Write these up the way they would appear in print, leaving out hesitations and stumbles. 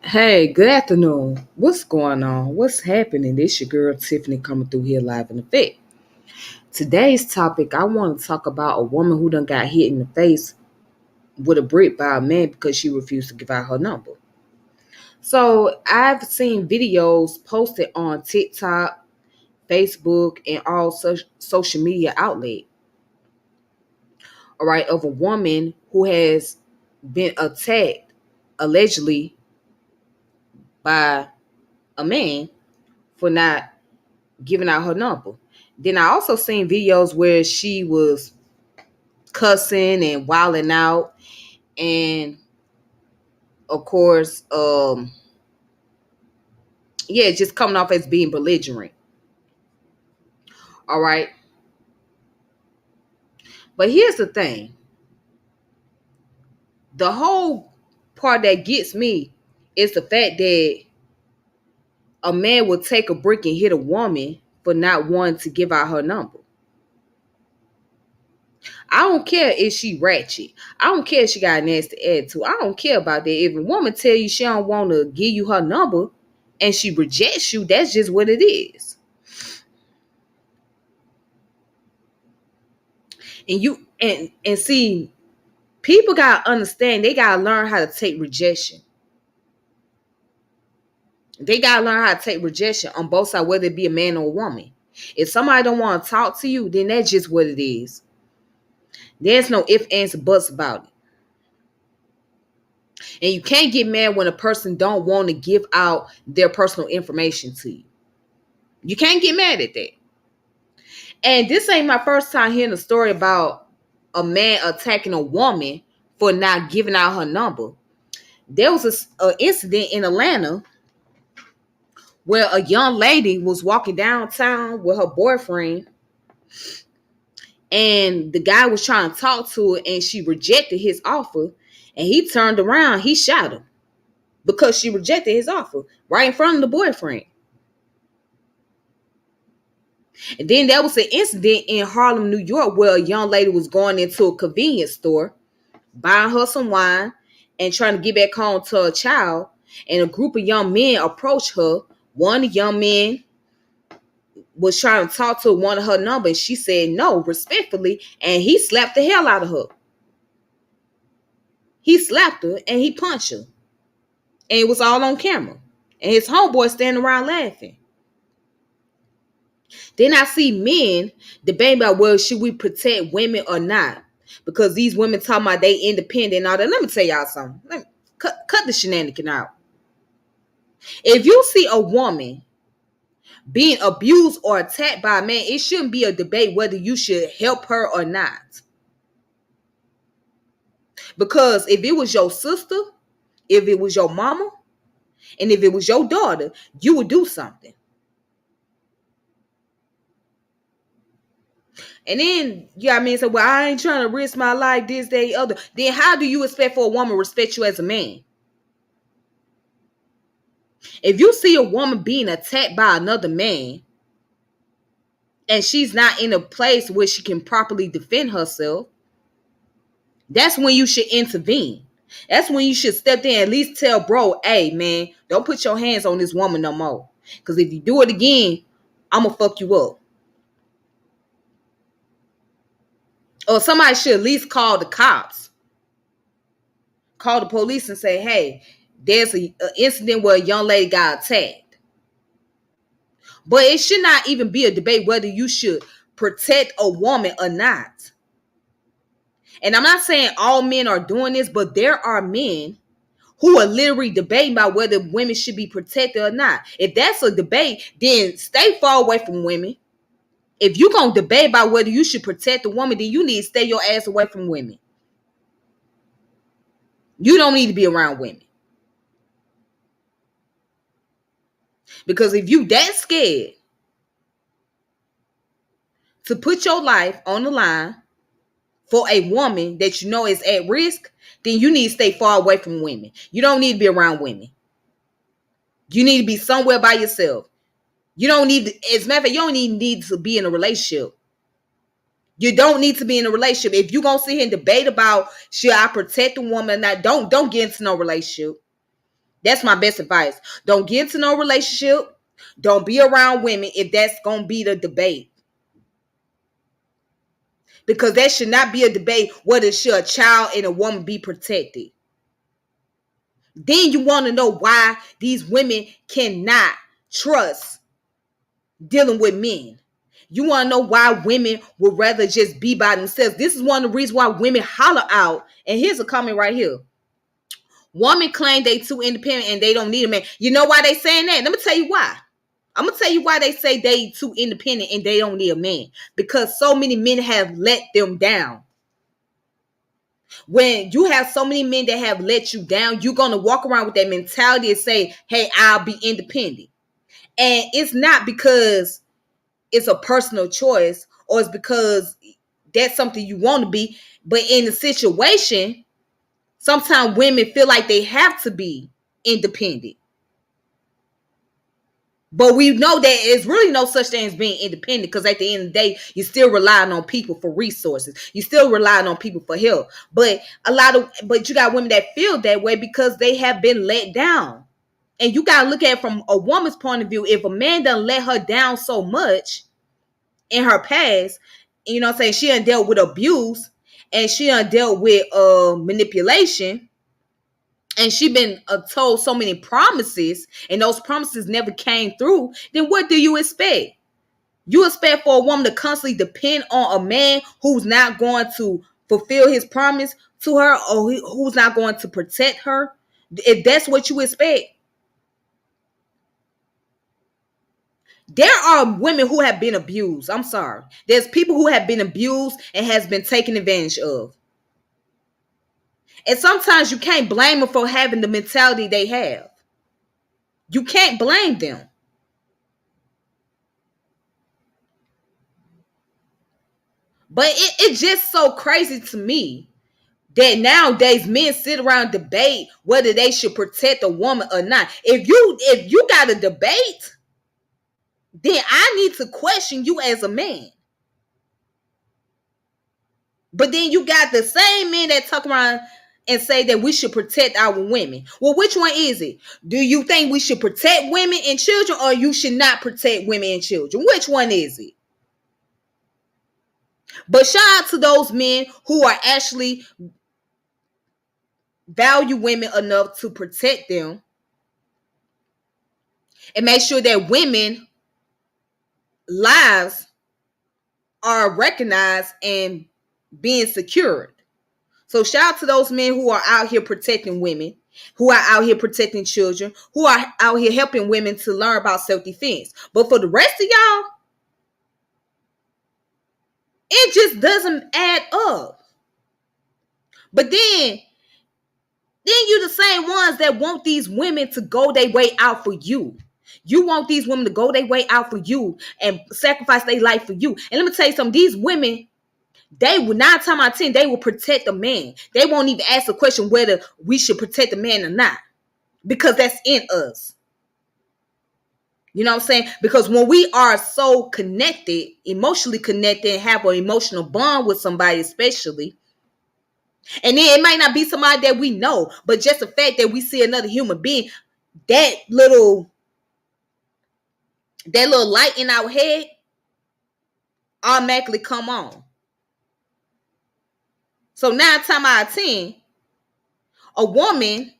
Hey, good afternoon. What's going on? What's happening? This your girl Tiffany coming through here live in effect. Today's topic, I want to talk about a woman who done got hit in the face with a brick by a man because she refused to give out her number. So I've seen videos posted on TikTok, Facebook, and all such social media outlet. All right, of a woman who has been attacked allegedly by a man for not giving out her number. Then I also seen videos where she was cussing and wilding out, and of course, yeah, just coming off as being belligerent. All right, but here's the thing: the whole part that gets me is the fact that a man will take a brick and hit a woman for not wanting to give out her number. I don't care if she ratchet. I don't care if she got a nasty attitude. I don't care about that. If a woman tell you she don't want to give you her number and she rejects you, that's just what it is. And you see, people gotta understand. They gotta learn how to take rejection. They gotta learn how to take rejection on both sides, whether it be a man or a woman. If somebody don't want to talk to you, then that's just what it is. There's no ifs, ands, or buts about it. And you can't get mad when a person don't want to give out their personal information to you. You can't get mad at that. And this ain't my first time hearing a story about a man attacking a woman for not giving out her number. There was an incident in Atlanta where a young lady was walking downtown with her boyfriend, and the guy was trying to talk to her, and she rejected his offer, and he turned around, he shot her because she rejected his offer right in front of the boyfriend. And then there was an incident in Harlem, New York, where a young lady was going into a convenience store, buying her some wine, and trying to get back home to her child. And a group of young men approached her. One of the young men was trying to talk to one of her number, and she said no, respectfully, and he slapped the hell out of her. He slapped her and he punched her. And it was all on camera. And his homeboy standing around laughing. Then I see men debating about, well, should we protect women or not? Because these women talking about they independent and all that. Let me tell y'all something. Let me cut the shenanigan out. If you see a woman being abused or attacked by a man, it shouldn't be a debate whether you should help her or not. Because if it was your sister, if it was your mama, and if it was your daughter, you would do something. And then you know what I mean? So, well, I ain't trying to risk my life, this, that, other. Then how do you expect for a woman to respect you as a man? If you see a woman being attacked by another man and she's not in a place where she can properly defend herself, that's when you should intervene. That's when you should step in and at least tell bro, hey man, don't put your hands on this woman no more. Because if you do it again, I'm going to fuck you up. Or somebody should at least call the cops. Call the police and say, hey, there's an incident where a young lady got attacked. But it should not even be a debate whether you should protect a woman or not. And I'm not saying all men are doing this, but there are men who are literally debating about whether women should be protected or not. If that's a debate, then stay far away from women. If you're going to debate about whether you should protect a woman, then you need to stay your ass away from women. You don't need to be around women. Because if you that scared to put your life on the line for a woman that you know is at risk, then you need to stay far away from women. You don't need to be around women. You need to be somewhere by yourself. You don't need to, as a matter of fact, you don't even need to be in a relationship. You don't need to be in a relationship. If you're gonna sit here and debate about should I protect a woman or not, don't get into no relationship. That's my best advice. Don't get into no relationship. Don't be around women if that's going to be the debate. Because that should not be a debate whether should a child and a woman be protected. Then you want to know why these women cannot trust dealing with men. You want to know why women would rather just be by themselves. This is one of the reasons why women holler out. And here's a comment right here. Women claim they too independent and they don't need a man. You know why they saying that? Let me tell you why. I'm going to tell you why they say they too independent and they don't need a man. Because so many men have let them down. When you have so many men that have let you down, you're going to walk around with that mentality and say, hey, I'll be independent. And it's not because it's a personal choice or it's because that's something you want to be. But in the situation, sometimes women feel like they have to be independent. But we know that it's really no such thing as being independent, because at the end of the day, you're still relying on people for resources. You're still relying on people for help. But you got women that feel that way because they have been let down. And you got to look at it from a woman's point of view. If a man doesn't let her down so much in her past, you know what I'm saying, she done dealt with abuse and she done dealt with manipulation, and she been told so many promises and those promises never came through, then what do you expect? You expect for a woman to constantly depend on a man who's not going to fulfill his promise to her, or who's not going to protect her? If that's what you expect. There are women who have been abused. I'm sorry. There's people who have been abused and has been taken advantage of. And sometimes you can't blame them for having the mentality they have. You can't blame them. But it's just so crazy to me that nowadays men sit around and debate whether they should protect a woman or not. If you got a debate, then I need to question you as a man. But then you got the same men that talk around and say that we should protect our women. Well, which one is it? Do you think we should protect women and children, or you should not protect women and children? Which one is it? But shout out to those men who are actually value women enough to protect them and make sure that women lives are recognized and being secured. So shout out to those men who are out here protecting women, who are out here protecting children, who are out here helping women to learn about self-defense. But for the rest of y'all, it just doesn't add up. But then you the same ones that want these women to go their way out for you. You want these women to go their way out for you and sacrifice their life for you. And let me tell you something, these women, they will 9 times out of 10, they will protect a man. They won't even ask the question whether we should protect a man or not, because that's in us. You know what I'm saying? Because when we are so connected, emotionally connected, and have an emotional bond with somebody, especially, and then it might not be somebody that we know, but just the fact that we see another human being, that little light in our head automatically come on. So 9 times out of 10, a woman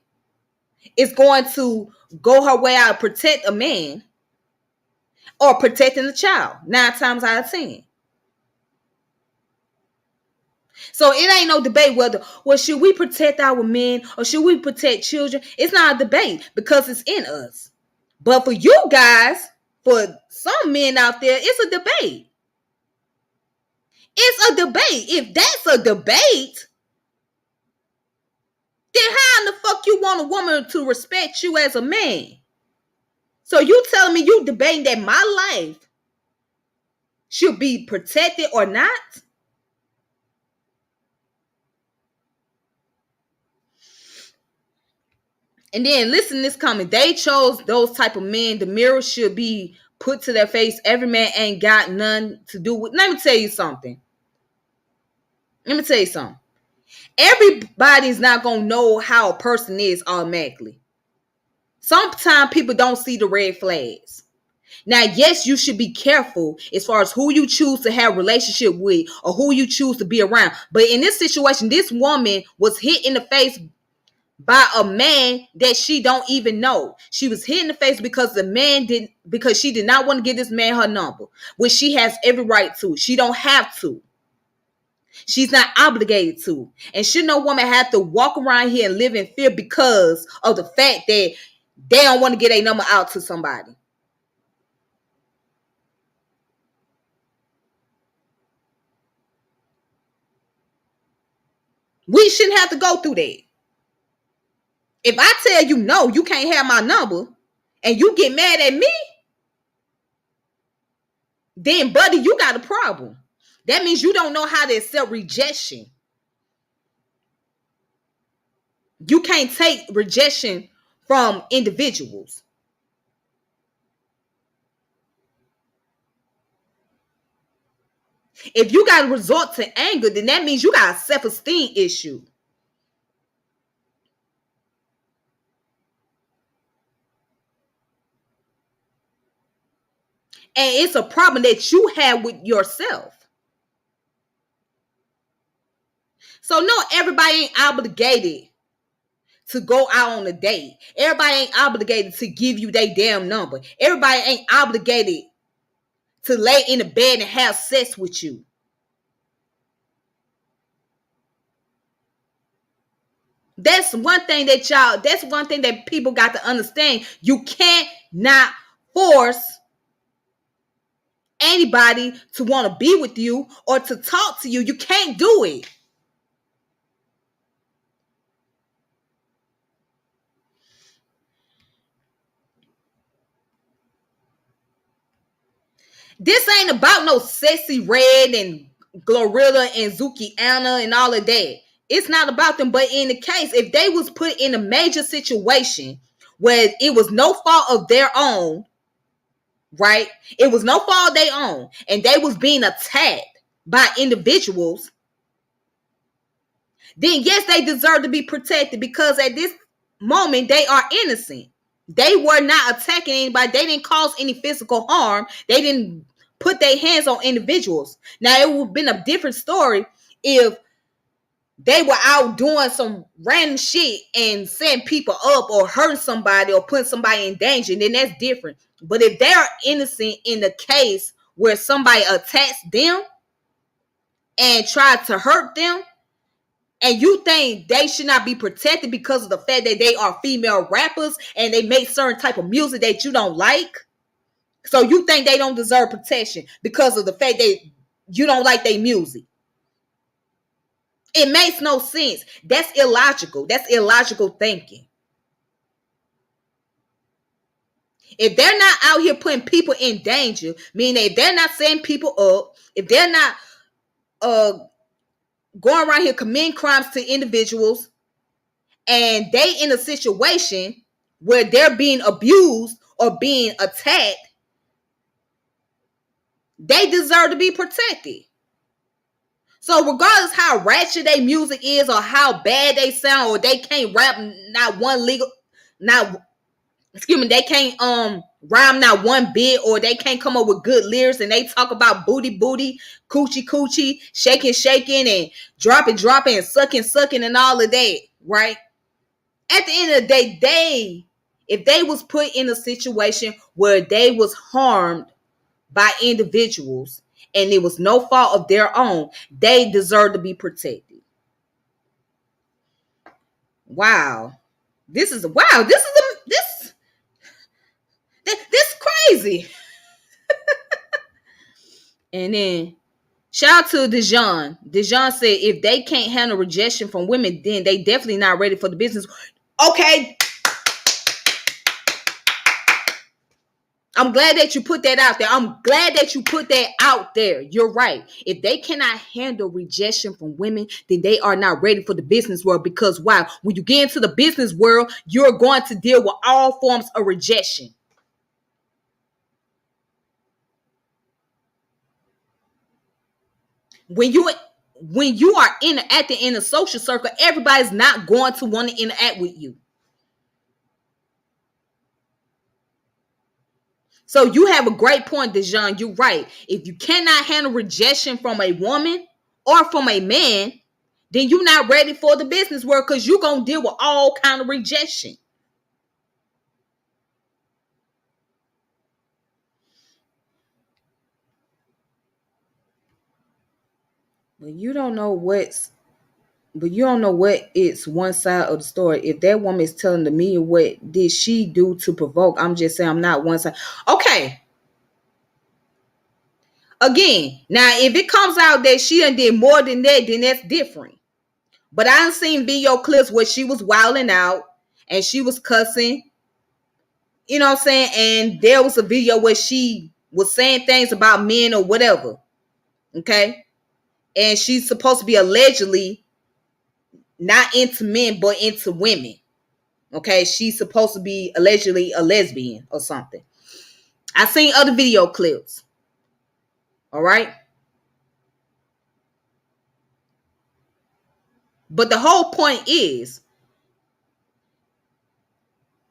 is going to go her way out to protect a man or protecting the child 9 times out of 10. So it ain't no debate whether, well, should we protect our men or should we protect children? It's not a debate because it's in us. But for you guys, for some men out there, it's a debate. It's a debate. If that's a debate, then how in the fuck you want a woman to respect you as a man? So you telling me you debating that my life should be protected or not? And then listen to this comment. They chose those type of men. The mirror should be put to their face. Every man ain't got none to do with. Let me tell you something. Everybody's not going to know how a person is automatically. Sometimes people don't see the red flags. Now, yes, you should be careful as far as who you choose to have a relationship with or who you choose to be around. But in this situation, this woman was hit in the face by a man that she don't even know. She was hit in the face because because she did not want to give this man her number, which she has every right to. She don't have to. She's not obligated to. And should no woman have to walk around here and live in fear because of the fact that they don't want to get a number out to somebody? We shouldn't have to go through that. If I tell you no, you can't have my number, and you get mad at me, then buddy, you got a problem. That means you don't know how to accept rejection. You can't take rejection from individuals. If you got to resort to anger, then that means you got a self-esteem issue. And it's a problem that you have with yourself. So no, everybody ain't obligated to go out on a date. Everybody ain't obligated to give you their damn number. Everybody ain't obligated to lay in the bed and have sex with you. That's one thing that people got to understand. You can't not force anybody to want to be with you or to talk to you. You can't do it. This ain't about no Sexyy Red and Glorilla and Zuki Anna and all of that. It's not about them. But in the case, if they was put in a major situation where it was no fault of their own, right? It was no fault of their own, and they was being attacked by individuals, then yes, they deserve to be protected because at this moment they are innocent. They were not attacking anybody. They didn't cause any physical harm. They didn't put their hands on individuals. Now, it would have been a different story if they were out doing some random shit and setting people up or hurting somebody or putting somebody in danger, then that's different. But if they are innocent in the case where somebody attacks them and tried to hurt them, and you think they should not be protected because of the fact that they are female rappers and they make certain type of music that you don't like, so you think they don't deserve protection because of the fact that you don't like their music. It makes no sense. That's illogical. That's illogical thinking. If they're not out here putting people in danger, meaning if they're not setting people up, if they're not going around here committing crimes to individuals, and they in a situation where they're being abused or being attacked, they deserve to be protected. So regardless how ratchet their music is or how bad they sound, or they can't rap not one legal, not excuse me, they can't rhyme not one bit, or they can't come up with good lyrics, and they talk about booty booty, coochie coochie, shaking shaking, and dropping dropping, and sucking and all of that, right? At the end of the day, if they was put in a situation where they was harmed by individuals and it was no fault of their own, they deserve to be protected. Wow. This is this crazy. And then shout out to Dejan. Dejan said if they can't handle rejection from women, then they definitely not ready for the business. Okay. I'm glad that you put that out there. I'm glad that you put that out there. You're right. If they cannot handle rejection from women, then they are not ready for the business world. Because wow, when you get into the business world, you're going to deal with all forms of rejection. When you are acting in a social circle, everybody's not going to want to interact with you. So you have a great point, Dejan. You're right. If you cannot handle rejection from a woman or from a man, then you're not ready for the business world, because you're going to deal with all kind of rejection. But you don't know what it's one side of the story. If that woman is telling to me what did she do to provoke, I'm just saying I'm not one side. Okay. Again, now if it comes out that she done did more than that, then that's different. But I done seen video clips where she was wilding out and she was cussing. You know what I'm saying? And there was a video where she was saying things about men or whatever. Okay. And she's supposed to be allegedly not into men, but into women. Okay. She's supposed to be allegedly a lesbian or something. I seen other video clips. All right. But the whole point is,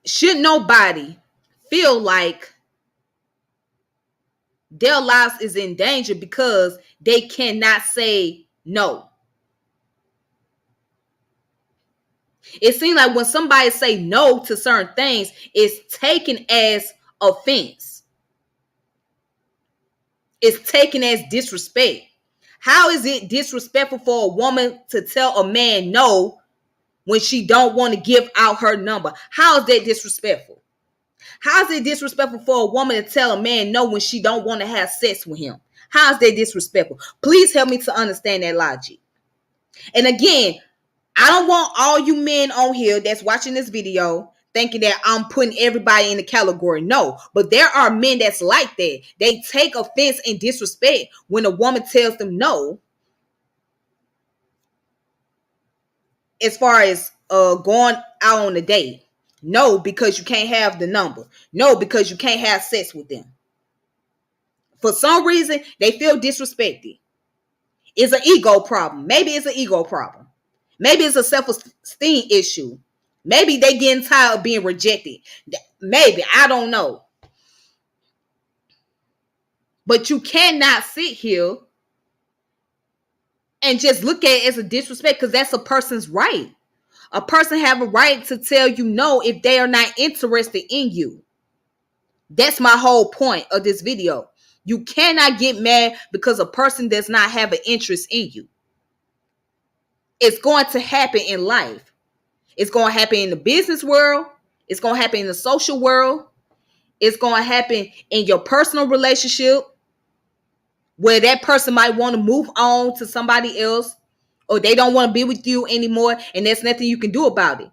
should nobody feel like their lives is in danger because they cannot say no? It seems like when somebody say no to certain things, it's taken as offense. It's taken as disrespect. How is it disrespectful for a woman to tell a man no when she don't want to give out her number? How is that disrespectful? How is it disrespectful for a woman to tell a man no when she don't want to have sex with him? How is that disrespectful? Please help me to understand that logic. And again, I don't want all you men on here that's watching this video thinking that I'm putting everybody in the category. No, but there are men that's like that. They take offense and disrespect when a woman tells them no. As far as going out on a date. No, because you can't have the number. No, because you can't have sex with them. For some reason, they feel disrespected. It's an ego problem. Maybe it's an ego problem. Maybe it's a self-esteem issue. Maybe they getting tired of being rejected. Maybe. I don't know. But you cannot sit here and just look at it as a disrespect, because that's a person's right. A person have a right to tell you no if they are not interested in you. That's my whole point of this video. You cannot get mad because a person does not have an interest in you. It's going to happen in life. It's going to happen in the business world. It's going to happen in the social world. It's going to happen in your personal relationship, where that person might want to move on to somebody else, or they don't want to be with you anymore, and there's nothing you can do about it.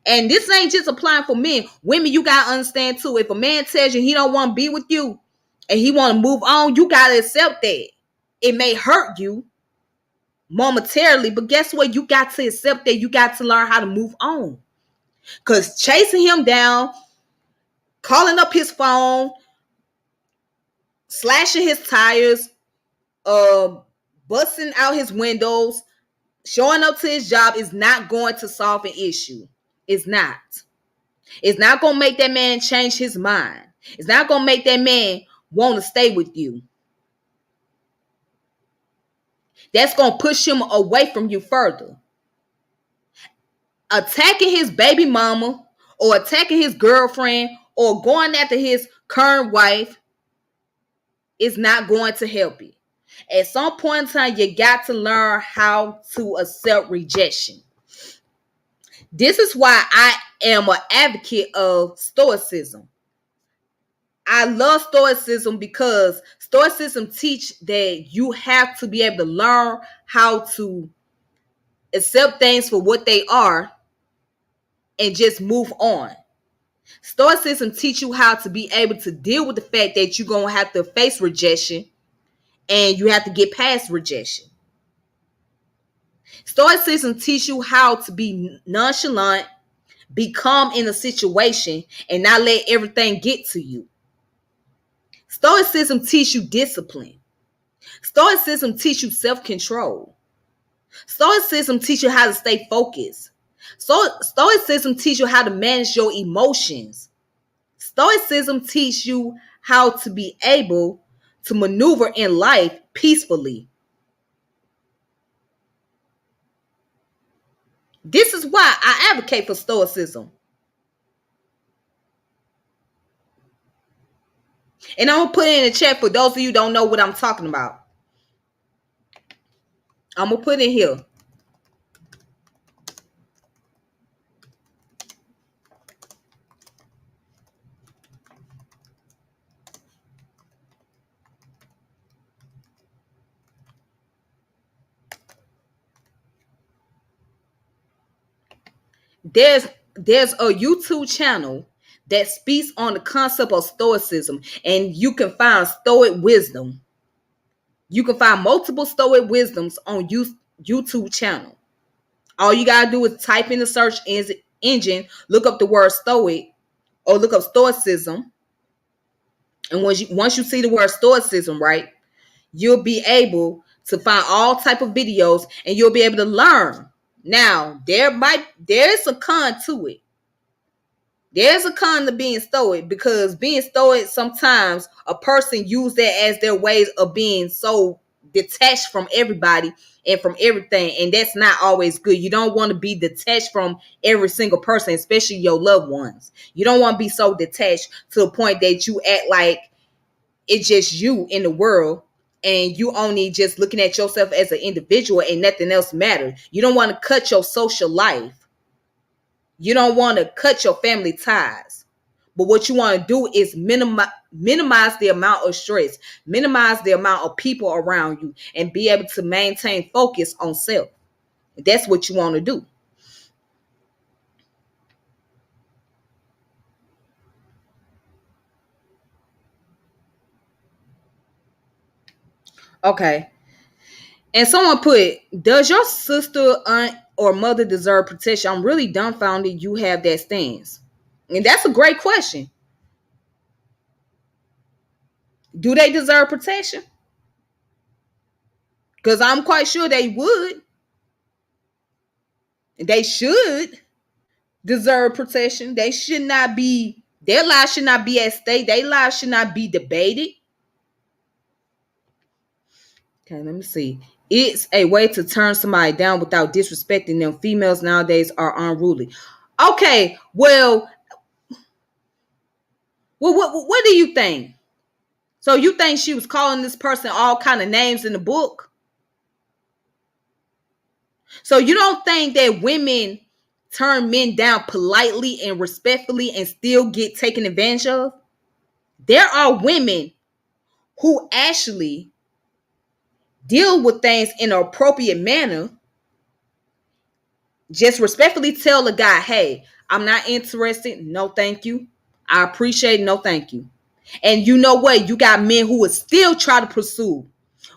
And this ain't just applying for men. Women, you got to understand too. If a man tells you he don't want to be with you and he want to move on, you got to accept that. It may hurt you momentarily, but guess what? You got to accept that. You got to learn how to move on. Because chasing him down, calling up his phone, slashing his tires, busting out his windows, showing up to his job is not going to solve an issue. It's not. It's not going to make that man change his mind. It's not going to make that man want to stay with you. That's going to push him away from you further. Attacking his baby mama or attacking his girlfriend or going after his current wife is not going to help you. At some point in time, you got to learn how to accept rejection. This is why I am an advocate of stoicism. I love stoicism because stoicism teach that you have to be able to learn how to accept things for what they are and just move on. Stoicism teach you how to be able to deal with the fact that you're going to have to face rejection and you have to get past rejection. Stoicism teach you how to be nonchalant, be calm in a situation, and not let everything get to you. Stoicism teach you discipline. Stoicism teach you self-control. Stoicism teach you how to stay focused. Stoicism teach you how to manage your emotions. Stoicism teach you how to be able to maneuver in life peacefully. This is why I advocate for Stoicism. And I'm going to put it in the chat for those of you who don't know what I'm talking about. I'm going to put it here. There's a YouTube channel that speaks on the concept of Stoicism, and you can find Stoic wisdom. You can find multiple Stoic wisdoms on YouTube channel. All you gotta do is type in the search engine, look up the word Stoic, or look up Stoicism. And once you see the word Stoicism, right, you'll be able to find all type of videos, and you'll be able to learn. Now, there's a con to it. There's a con to being stoic, because being stoic, sometimes a person use that as their ways of being so detached from everybody and from everything, and that's not always good. You don't want to be detached from every single person, especially your loved ones. You don't want to be so detached to the point that you act like it's just you in the world, and you only just looking at yourself as an individual and nothing else matters. You don't want to cut your social life. You don't want to cut your family ties. But what you want to do is minimize the amount of stress, minimize the amount of people around you, and be able to maintain focus on self. That's what you want to do. Okay. And someone put, does your sister, aunt, or mother deserve protection? I'm really dumbfounded you have that stance. And that's a great question. Do they deserve protection? Because I'm quite sure they would. They should deserve protection. They should not be, their lives should not be at stake. Their lives should not be debated. Okay, let me see. It's a way to turn somebody down without disrespecting them. Females nowadays are unruly. Okay, well, what do you think? So you think she was calling this person all kind of names in the book? So you don't think that women turn men down politely and respectfully and still get taken advantage of? There are women who actually deal with things in an appropriate manner. Just respectfully tell the guy, hey, I'm not interested. No, thank you. I appreciate it. No, thank you. And you know what? You got men who would still try to pursue,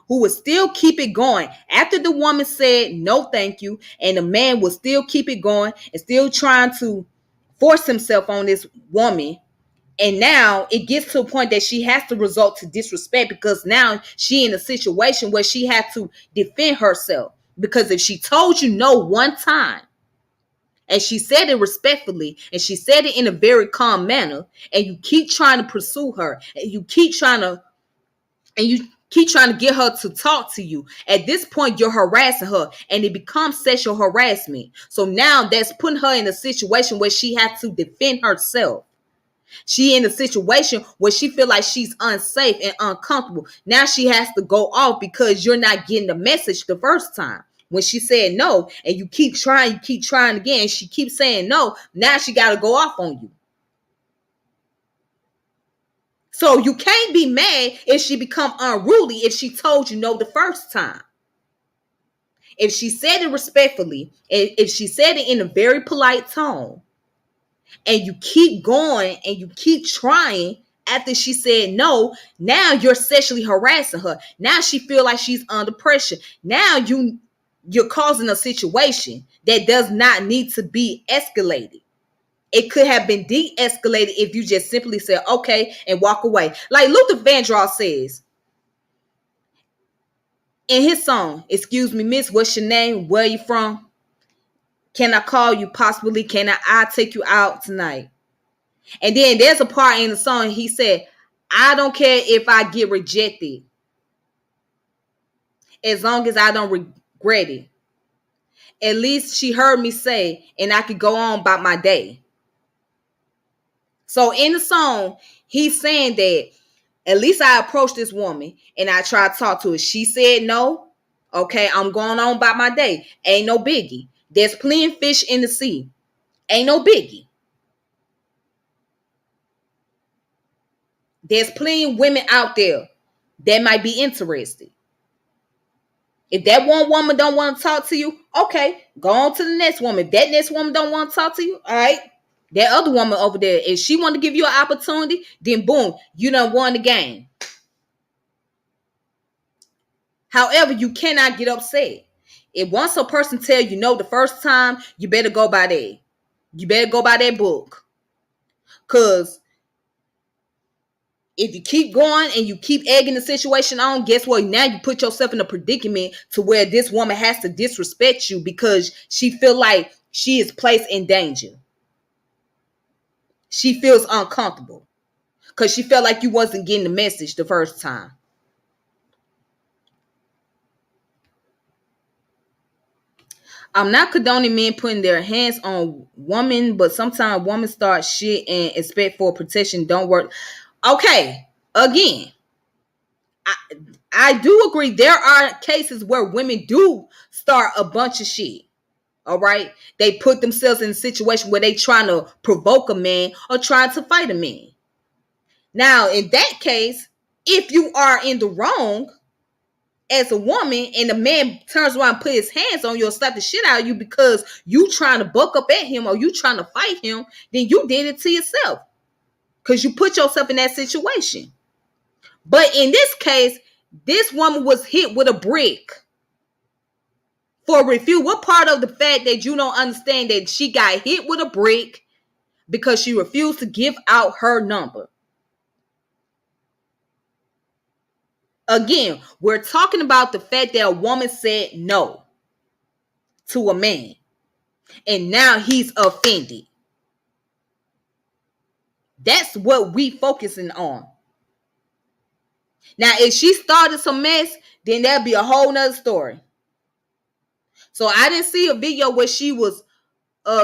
who would still keep it going after the woman said no thank you, and the man will still keep it going and still trying to force himself on this woman. And now it gets to a point that she has to resort to disrespect, because now she in a situation where she had to defend herself. Because if she told you no one time, and she said it respectfully, and she said it in a very calm manner, and you keep trying to pursue her, and you keep trying to get her to talk to you, at this point you're harassing her, and it becomes sexual harassment. So now that's putting her in a situation where she has to defend herself. She in a situation where she feel like she's unsafe and uncomfortable. Now she has to go off because you're not getting the message the first time. When she said no, and you keep trying again, and she keeps saying no, now she got to go off on you. So you can't be mad if she become unruly if she told you no the first time. If she said it respectfully, if she said it in a very polite tone, and you keep going and you keep trying after she said no, now you're sexually harassing her. Now she feel like she's under pressure. Now you're causing a situation that does not need to be escalated. It could have been de-escalated if you just simply said okay and walk away. Like Luther Vandross says in his song, excuse me, miss, what's your name? Where you from? Can I call you? Possibly. Can I take you out tonight? And then there's a part in the song he said, I don't care if I get rejected as long as I don't regret it. At least she heard me say, and I could go on about my day. So in the song, he's saying that at least I approached this woman and I tried to talk to her. She said no. Okay, I'm going on about my day. Ain't no biggie. There's plenty of fish in the sea. Ain't no biggie. There's plenty of women out there that might be interested. If that one woman don't want to talk to you, okay, go on to the next woman. If that next woman don't want to talk to you, all right. That other woman over there, if she want to give you an opportunity, then boom, you done won the game. However, you cannot get upset. If once a person tell you no the first time, you better go by that. You better go by that book. Because if you keep going and you keep egging the situation on, guess what? Now you put yourself in a predicament to where this woman has to disrespect you because she feel like she is placed in danger. She feels uncomfortable because she felt like you wasn't getting the message the first time. I'm not condoning men putting their hands on women, but sometimes women start shit and expect for protection don't work. Okay, again, I do agree. There are cases where women do start a bunch of shit. All right, they put themselves in a situation where they trying to provoke a man or trying to fight a man. Now, in that case, if you are in the wrong as a woman and the man turns around and put his hands on you or slap the shit out of you because you trying to buck up at him or you trying to fight him, then you did it to yourself because you put yourself in that situation. But in this case, this woman was hit with a brick for refuse. What part of the fact that you don't understand that she got hit with a brick because she refused to give out her number? Again, we're talking about the fact that a woman said no to a man and now he's offended. That's what we focusing on. Now, if she started some mess, then that'd be a whole nother story. So I didn't see a video where she was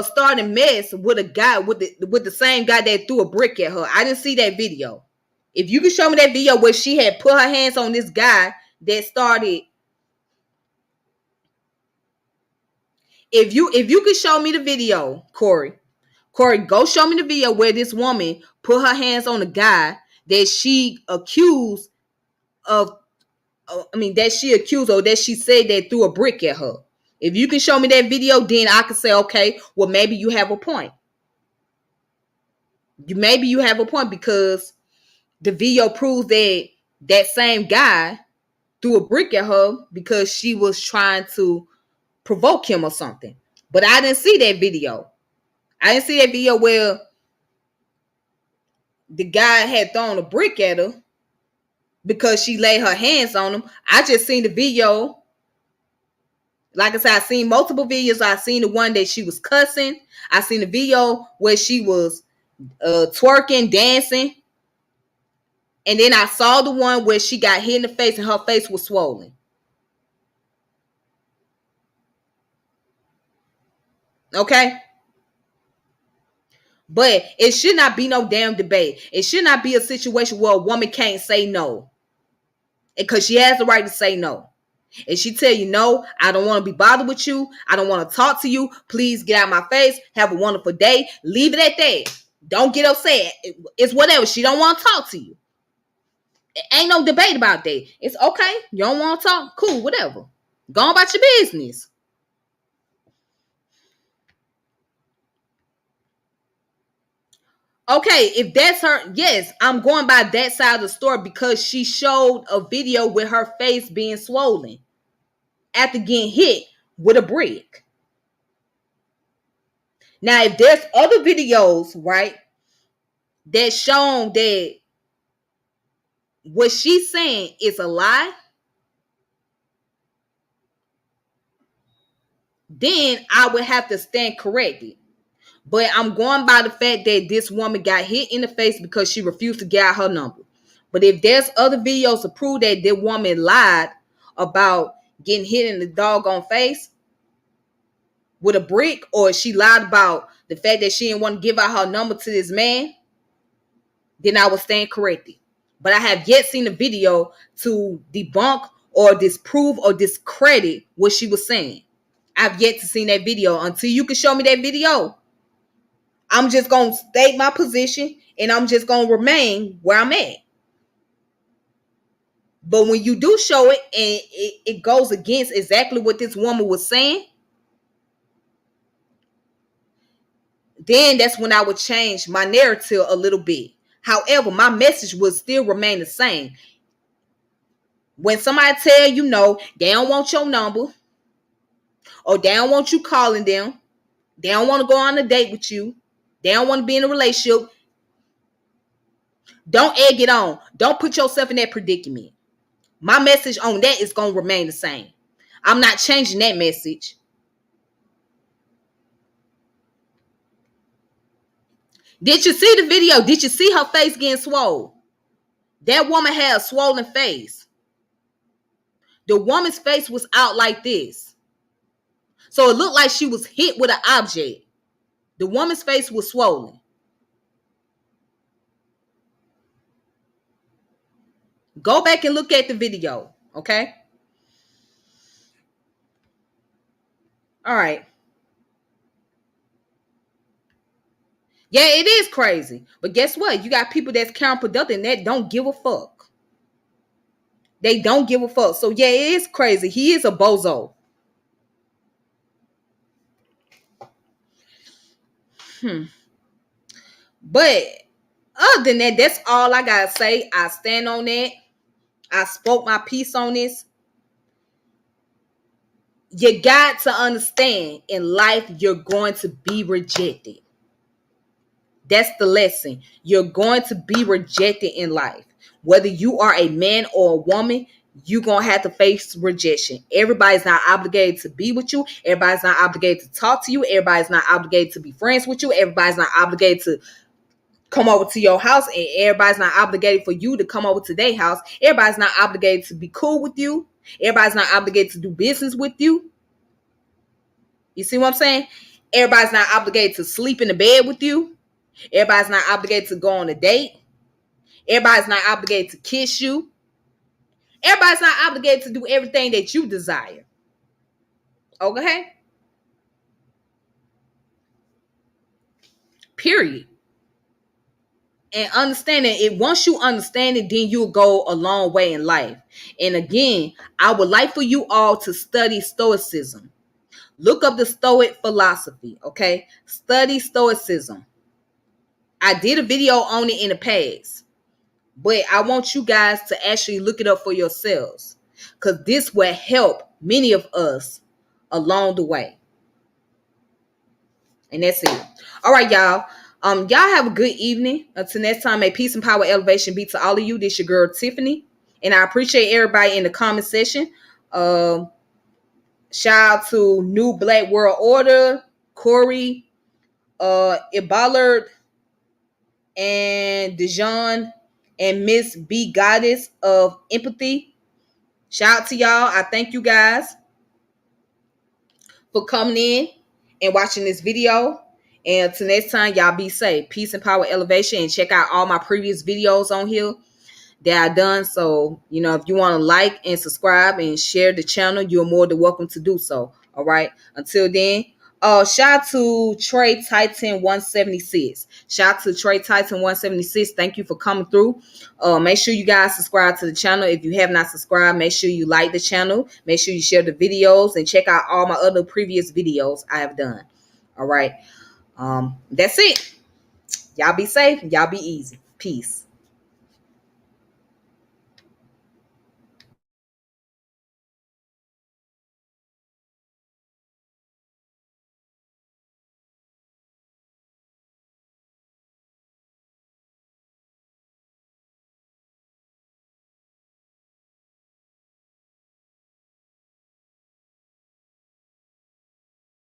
starting mess with a guy with the same guy that threw a brick at her. I didn't see that video. If you can show me that video where she had put her hands on this guy that started, if you could show me the video, Corey, go show me the video where this woman put her hands on a guy that she accused of. That she accused or that she said that threw a brick at her. If you can show me that video, then I can say, okay, well, maybe you have a point. Maybe you have a point because the video proves that that same guy threw a brick at her because she was trying to provoke him or something. But I didn't see that video. I didn't see that video where the guy had thrown a brick at her because she laid her hands on him. I just seen the video. Like I said, I seen multiple videos. I seen the one that she was cussing. I seen the video where she was twerking, dancing. And then I saw the one where she got hit in the face and her face was swollen. Okay? But it should not be no damn debate. It should not be a situation where a woman can't say no. Because she has the right to say no. And she tell you, no, I don't want to be bothered with you. I don't want to talk to you. Please get out of my face. Have a wonderful day. Leave it at that. Don't get upset. It's whatever. She don't want to talk to you. Ain't no debate about that. It's okay. You don't want to talk? Cool, whatever. Go on about your business. Okay, if that's her, yes, I'm going by that side of the story because she showed a video with her face being swollen after getting hit with a brick. Now, if there's other videos, right, that shown that what she's saying is a lie, then I would have to stand corrected. But I'm going by the fact that this woman got hit in the face because she refused to get out her number. But if there's other videos to prove that the woman lied about getting hit in the doggone face with a brick, or she lied about the fact that she didn't want to give out her number to this man, then I will stand corrected. But I have yet seen a video to debunk or disprove or discredit what she was saying. I've yet to see that video. Until you can show me that video, I'm just going to state my position and I'm just going to remain where I'm at. But when you do show it and it goes against exactly what this woman was saying, then that's when I would change my narrative a little bit. However, my message would still remain the same. When somebody tell you no, they don't want your number, or they don't want you calling them, they don't want to go on a date with you, they don't want to be in a relationship, don't egg it on. Don't put yourself in that predicament. My message on that is going to remain the same. I'm not changing that message. Did you see the video? Did you see her face getting swollen? That woman had a swollen face. The woman's face was out like this. So it looked like she was hit with an object. The woman's face was swollen. Go back and look at the video, okay? All right. Yeah, it is crazy. But guess what? You got people that's counterproductive and that don't give a fuck. They don't give a fuck. So yeah, it is crazy. He is a bozo. But other than that, that's all I gotta say. I stand on that. I spoke my piece on this. You got to understand, in life, you're going to be rejected. That's the lesson. You're going to be rejected in life. Whether you are a man or a woman, you're going to have to face rejection. Everybody's not obligated to be with you. Everybody's not obligated to talk to you. Everybody's not obligated to be friends with you. Everybody's not obligated to come over to your house, and everybody's not obligated for you to come over to their house. Everybody's not obligated to be cool with you. Everybody's not obligated to do business with you. You see what I'm saying? Everybody's not obligated to sleep in the bed with you. Everybody's not obligated to go on a date. Everybody's not obligated to kiss you. Everybody's not obligated to do everything that you desire. Okay? Period. And understanding it, once you understand it, then you'll go a long way in life. And again, I would like for you all to study Stoicism. Look up the Stoic philosophy, okay? Study Stoicism. I did a video on it in the past, but I want you guys to actually look it up for yourselves, because this will help many of us along the way. And that's it. All right, y'all. Y'all have a good evening. Until next time, may peace and power elevation be to all of you. This your girl Tiffany, and I appreciate everybody in the comment section. Shout out to New Black World Order, Corey, Iballard, and Dijon, and Miss B Goddess of Empathy. Shout out to y'all. I thank you guys for coming in and watching this video. And until next time, y'all be safe. Peace and power elevation. And check out all my previous videos on here that I done. So, if you want to like and subscribe and share the channel, you're more than welcome to do so. All right. Until then, shout out to Trey Titan 176. Shout out to Trey Titan 176. Thank you for coming through. Make sure you guys subscribe to the channel. If you have not subscribed, make sure you like the channel. Make sure you share the videos and check out all my other previous videos I have done. All right. That's it. Y'all be safe. Y'all be easy. Peace.